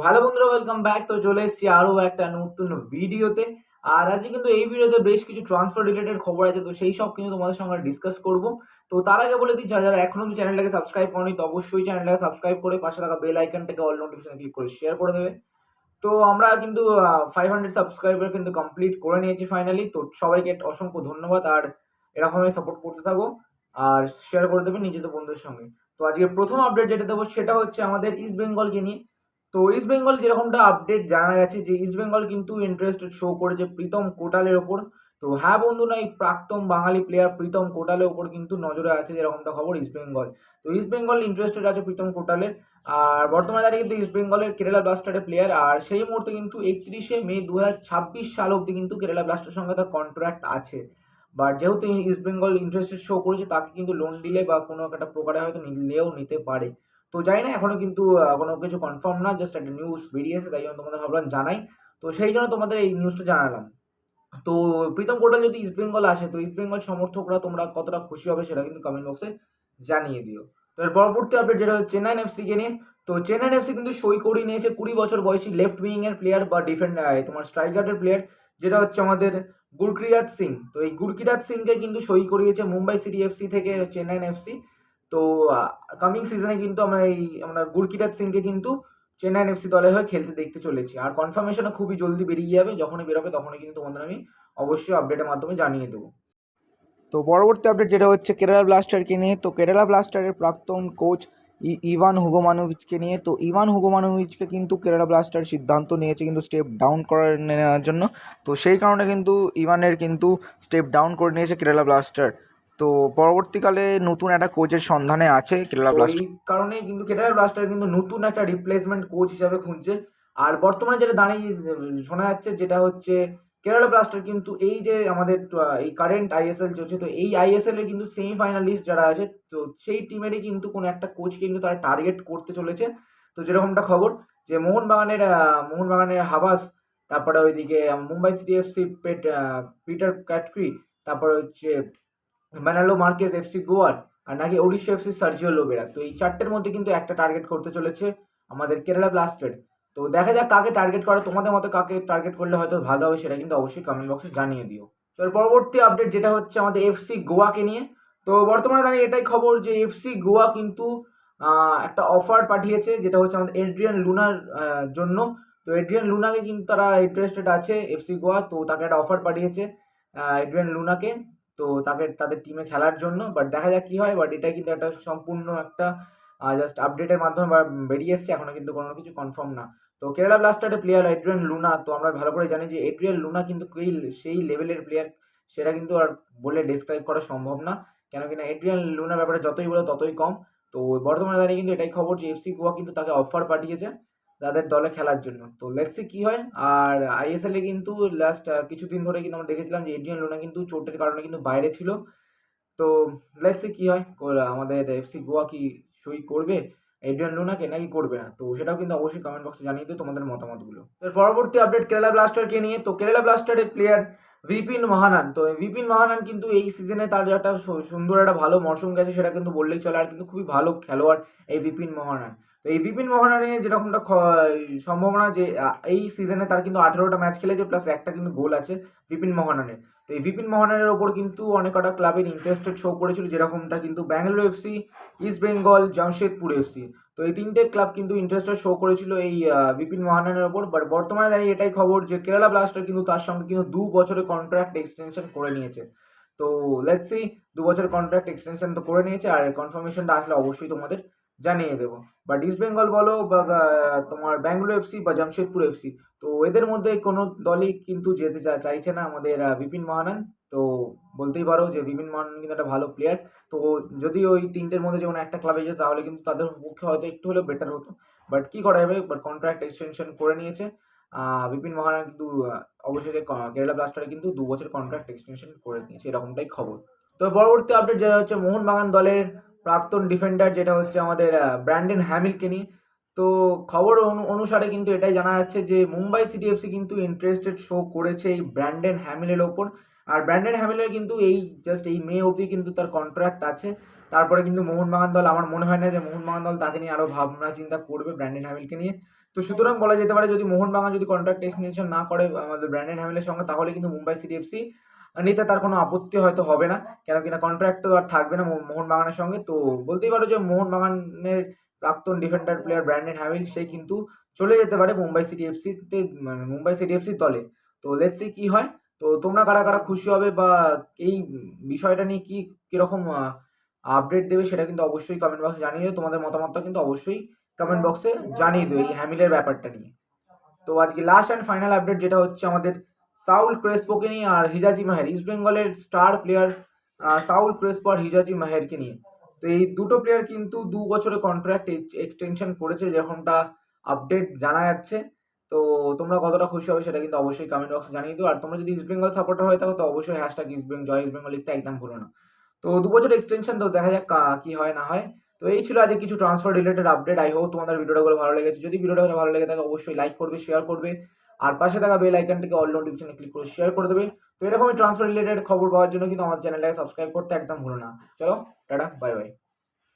Hello বন্ধুরা, welcome back. তো চলে এসেছি আরও একটা নতুন ভিডিওতে। আর আজকে কিন্তু এই ভিডিওতে বেশ কিছু ট্রান্সফার রিলেটেড খবর আছে, তো সেই সব কিন্তু তোমাদের সঙ্গে ডিসকাস করব। তো তার আগে বলে দিই, যারা যারা এখনো অব্দি চ্যানেলটাকে সাবস্ক্রাইব করনি, তো অবশ্যই চ্যানেলটাকে সাবস্ক্রাইব করে পাশে থাকা বেল আইকনটাকে অল নোটিফিকেশন ক্লিক করে শেয়ার করে দেবে। তো আমরা কিন্তু 500 সাবস্ক্রাইবার কিন্তু কমপ্লিট করে নিয়েছি ফাইনালি। তো সবাইকে অসংখ্য ধন্যবাদ, আর এরকমই সাপোর্ট করতে থাকো আর শেয়ার করে দেবে নিজেদের বন্ধুদের সঙ্গে। তো আজকে প্রথম আপডেট যেটা দেবো সেটা হচ্ছে আমাদের ইস্ট বেঙ্গলকে নিয়ে। তো ইস্ট বেঙ্গল যেরকমটা আপডেট জানা গেছে যে ইস্ট বেঙ্গল কিন্তু ইন্টারেস্টেড শো করেছে প্রীতম কোটালের ওপর। তো হ্যাঁ বন্ধু, না এই প্রাক্তন বাঙালি প্লেয়ার প্রীতম কোটালের ওপর কিন্তু নজরে আছে যেরকমটা খবর ইস্ট বেঙ্গল। তো ইস্ট বেঙ্গল ইন্টারেস্টেড আছে প্রীতম কোটালের। আর বর্তমানে দাঁড়িয়ে কিন্তু ইস্ট বেঙ্গলের কেরালা ব্লাস্টারের প্লেয়ার, আর সেই মুহূর্তে কিন্তু 31শে মে 2026 সাল অবধি কিন্তু কেরালা ব্লাস্টারের সঙ্গে তার কন্ট্রাক্ট আছে। বাট যেহেতু ইস্ট বেঙ্গল ইন্টারেস্টেড শো করেছে, তাকে কিন্তু লোন দিলে বা কোনো একটা প্রকারে হয়তো নিলেও নিতে পারে। তো জানি না, এখনো কিন্তু কোনো কিছু কনফার্ম না, জাস্ট একটা নিউজ বেরিয়েছে, তাই জন্য তোমাদের ভাবলাম জানাই। তো সেই জন্য তোমাদের এই নিউজটা জানালাম। তো প্রীতম কোটাল যদি ইস্ট বেঙ্গল আসে, তো ইস্ট বেঙ্গল সমর্থকরা তোমরা কতটা খুশি হবে সেটা কিন্তু কমেন্ট বক্সে জানিয়ে দিও। তো এর পরবর্তী আপডেট যেটা হচ্ছে চেন্নাইন এফসিকে নিয়ে। তো চেন্নাইন এফসি কিন্তু সই করিয়ে নিয়েছে 20 বছর বয়সী লেফট উইং এর প্লেয়ার বা তোমার স্ট্রাইকারের প্লেয়ার, যেটা হচ্ছে আমাদের গুরকিরাত সিং। তো এই গুরকিরাত সিংকে কিন্তু সই করিয়েছে মুম্বাই সিটি এফসি থেকে চেন্নাইন এফসি। তো কামিং সিজনে কিন্তু আমরা গুরকিরাত সিংকে কিন্তু চেন্নাইন এফসি দলে হয়ে খেলতে দেখতে চলেছি। আর কনফার্মেশনও খুবই জলদি বেরিয়ে যাবে, যখনই বেরোবে তখনই কিন্তু তোমাদের আমি অবশ্যই আপডেটের মাধ্যমে জানিয়ে দেবো। তো পরবর্তী আপডেট যেটা হচ্ছে কেরালা ব্লাস্টারকে নিয়ে। তো কেরালা ব্লাস্টারের প্রাক্তন কোচ ইভান হুগোমানোভিচকে নিয়ে। তো ইভান হুগোমানোভিচকে কিন্তু কেরালা ব্লাস্টার সিদ্ধান্ত নিয়েছে কিন্তু স্টেপ ডাউন করে নেওয়ার জন্য। তো সেই কারণে কিন্তু ইভানের কিন্তু স্টেপ ডাউন করে নিয়েছে কেরালা ব্লাস্টার। তো পরবর্তীকালে নতুন একটা কোচের সন্ধানে আছে কেরালা ব্লাস্টার। এই কারণে কিন্তু কেরালা ব্লাস্টার কিন্তু নতুন একটা রিপ্লেসমেন্ট কোচ হিসাবে খুঁজছে। আর বর্তমানে যেটা দাঁড়িয়ে শোনা যাচ্ছে যেটা হচ্ছে কেরালা ব্লাস্টার কিন্তু এই যে আমাদের এই কারেন্ট আইএসএল চলছে, তো এই আইএসএল এর কিন্তু সেমিফাইনালিস্ট যারা আছে, তো সেই টিমেরই কিন্তু কোনো একটা কোচ কিন্তু তারা টার্গেট করতে চলেছে। তো যেরকমটা খবর যে মোহনবাগানের হাবাস, তারপরে ওইদিকে মুম্বাই সিটি এফসি পিটার ক্যাটক্রি, তারপরে হচ্ছে ম্যানালো মার্কেস এফসি গোয়ার, আর নাকি ওড়িশা এফসি সার্জিও লোবেরা। তো এই চারটের মধ্যে কিন্তু একটা টার্গেট করতে চলেছে আমাদের কেরালা ব্লাস্টার। তো দেখা যাক কাকে টার্গেট করে, তোমাদের মতো কাকে টার্গেট করলে হয়তো ভালো হবে সেটা কিন্তু অবশ্যই কমেন্ট বক্সে জানিয়ে দিও। তো এর পরবর্তী আপডেট যেটা হচ্ছে আমাদের এফসি গোয়াকে নিয়ে। তো বর্তমানে দাঁড়িয়ে এটাই খবর যে এফসি গোয়া কিন্তু একটা অফার পাঠিয়েছে, যেটা হচ্ছে আমাদের এড্রিয়ান লুনার জন্য। তো এড্রিয়ান লুনাকে কিন্তু তারা ইন্টারেস্টেড আছে এফসি গোয়া, তো তাকে একটা অফার পাঠিয়েছে এড্রিয়ান লুনাকে, তো তাকে তাদের টিমে খেলার জন্য। বাট দেখা যাক কী হয়। বাট এটা কিন্তু একটা সম্পূর্ণ একটা জাস্ট আপডেটের মাধ্যমে বেরিয়ে এসছে, এখনও কিন্তু কোনো কিছু কনফার্ম না। তো কেরালা ব্লাস্টারের প্লেয়ার এড্রিয়ান লুনা, তো আমরা ভালো করে জানি যে এড্রিয়ান লুনা কিন্তু সেই লেভেলের প্লেয়ার, সেটা কিন্তু আর বলে ডেসক্রাইব করা সম্ভব না। কেন কিনা এড্রিয়ান লুনার ব্যাপারে যতই বলো ততই কম। তো বর্তমানে দাঁড়িয়ে কিন্তু এটাই খবর যে এফসি গোয়া কিন্তু তাকে অফার পাঠিয়েছে তাদের দলে খেলার জন্য। তো লেটস সি কী হয়। আর আইএসএল এ কিন্তু লাস্ট কিছুদিন ধরে কিন্তু আমরা দেখেছিলাম যে এড্রিয়ান লুনা কিন্তু চোটের কারণে কিন্তু বাইরে ছিল। তো লেটস সি কী হয়, আমাদের এফসি গোয়া কি সই করবে এড্রিয়ান লুনাকে নাকি করবে না, তো সেটাও কিন্তু অবশ্যই কমেন্ট বক্সে জানিয়ে দিও তোমাদের মতামতগুলো। এর পরবর্তী আপডেট কেরালা ব্লাস্টারকে নিয়ে। তো কেরালা ব্লাস্টারের প্লেয়ার বিপিন মহানান। তো বিপিন মহানান কিন্তু এই সিজনে তার যে একটা সুন্দর একটা ভালো মরশুম গেছে সেটা কিন্তু বললেই চলে, আর কিন্তু খুবই ভালো খেলোয়াড় এই বিপিন মহানান। তো এই বিপিন মহানানের যেরকমটা সম্ভাবনা যে এই সিজনে তার কিন্তু 18টা ম্যাচ খেলেছে, প্লাস একটা কিন্তু গোল আছে বিপিন মহানানের। তো এই বিপিন মহানানের ওপর কিন্তু অনেক কটা ক্লাবের ইন্টারেস্টেড শো করেছিল, যেরকমটা কিন্তু Bangalore FC, east Bengal, Jamshedpur FC. তো এই তিনটে ক্লাব কিন্তু ইন্টারেস্টেড শো করেছিল এই বিপিন মহানানের ওপর। বাট বর্তমানে দাঁড়িয়ে এটাই খবর যে কেরালা ব্লাস্টার কিন্তু তার সঙ্গে কিন্তু 2 বছরের কন্ট্রাক্ট এক্সটেনশন করে নিয়েছে। তো লেটস সি, 2 বছরের কন্ট্রাক্ট এক্সটেনশন তো করে নিয়েছে, আর কনফার্মেশনটা আসলে অবশ্যই তোমাদের জানিয়ে দেবো। বাট ইস্ট বেঙ্গল বলো বা তোমার ব্যাঙ্গালোর এফসি বা জামশেদপুর এফসি, তো এদের মধ্যে কোনো দলই কিন্তু যেতে চাইছে না আমাদের বিপিন মহানান। তো বলতেই পারো যে বিপিন মহানান কিন্তু একটা ভালো প্লেয়ার। তো যদি ওই তিনটের মধ্যে যেমন একটা ক্লাবে যেত তাহলে কিন্তু তাদের পক্ষে হয়তো একটু হলেও বেটার হতো। বাট কী করা যাবে, বাট কন্ট্রাক্ট এক্সটেনশন করে নিয়েছে বিপিন মহারানা কিন্তু অবশেষে কেরালা ব্লাস্টারে কিন্তু 2 বছর কন্ট্রাক্ট এক্সটেনশন করে নিয়েছে, এরকমটাই খবর। তো পরবর্তী আপডেট যেটা হচ্ছে মোহনবাগান দলের প্রাক্তন ডিফেন্ডার যেটা হচ্ছে আমাদের ব্র্যান্ডন হ্যামিলকে নিয়ে। তো খবর অনুসারে কিন্তু এটাই জানা যাচ্ছে যে মুম্বাই সিটি এফসি কিন্তু ইন্টারেস্টেড শো করেছে এই ব্র্যান্ডন হ্যামিলের ওপর। আর ব্র্যান্ডন হ্যামিলের কিন্তু এই মে অবধি কিন্তু তার কন্ট্রাক্ট আছে। তারপরে কিন্তু মোহনবাগান দল, আমার মনে হয় না যে মোহনবাগান দল তাকে নিয়ে আরও ভাবনা চিন্তা করবে ব্র্যান্ডন হ্যামিলকে নিয়ে। তো সুতরাং বলা যেতে পারে যদি মোহনবাগান যদি কন্ট্রাক্ট এক্সটেনশন না করে আমাদের ব্র্যান্ডন হ্যামিলের সঙ্গে, তাহলে কিন্তু মুম্বাই সিটি এফসি নিতে তার কোনো আপত্তি হয়তো হবে না, কেন কিনা কন্ট্রাক্ট তো আর থাকবে না মোহনবাগানের সঙ্গে। তো বলতেই পারো যে মোহনবাগানের প্রাক্তন ডিফেন্ডার প্লেয়ার ব্র্যান্ডন হ্যামিল সে কিন্তু চলে যেতে পারে মুম্বাই সিটি এফসিতে, মানে মুম্বাই সিটি এফসির দলে। তো লেটস সি কি হয়। তো তোমরা কারা কারা খুশি হবে বা এই বিষয়টা নিয়ে কিরকম আপডেট দেবে সেটা কিন্তু অবশ্যই কমেন্ট বক্সে জানিয়ে দেবে। তোমাদের মতামতটা কিন্তু অবশ্যই কমেন্ট বক্সে জানিয়ে দেবে এই হ্যামিলের ব্যাপারটা নিয়ে। তো আজকে লাস্ট অ্যান্ড ফাইনাল আপডেট যেটা হচ্ছে আমাদের সাউল ক্রেসপোকে নিয়ে আর হিজাজি মাহের, ইস্ট বেঙ্গলের স্টার প্লেয়ার সাউল ক্রেসপো আর হিজাজি মাহেরকে নিয়ে। তো এই দুটো প্লেয়ার কিন্তু 2 বছরের কন্ট্রাক্ট এক্সটেনশন করেছে, যেরকমটা আপডেট জানা যাচ্ছে। তো তোমরা কতটা খুশি হবে সেটা কিন্তু অবশ্যই কমেন্ট বক্সে জানিয়ে দিও। আর তোমরা যদি ইস্ট বেঙ্গল সাপোর্টার হয়ে থাকো তো অবশ্যই হ্যাশট্যাগ জয় ইস্ট বেঙ্গল লিখতে একদম ভুলো না। তো 2 বছর এক্সটেনশন, তো দেখা যাক কি হয় না হয়। তো এই ছিল আজকে কিছু transfer related update. I hope তোমাদের ভিডিওটা ভালো লেগেছে। যদি ভিডিওটা ভালো লেগে থাকে অবশ্যই লাইক করবে, শেয়ার করবে, আর পাশে থাকা বেল আইকনটিকে অল নোটিফিকেশনে ক্লিক করে শেয়ার করে দেবে। তো এরকমই ট্রান্সফার রিলেটেড খবর পাওয়ার জন্য কিন্তু আমাদের চ্যানেলটাকে সাবস্ক্রাইব করতে একদম ভুলো না। চলো টাটা, বাই বাই।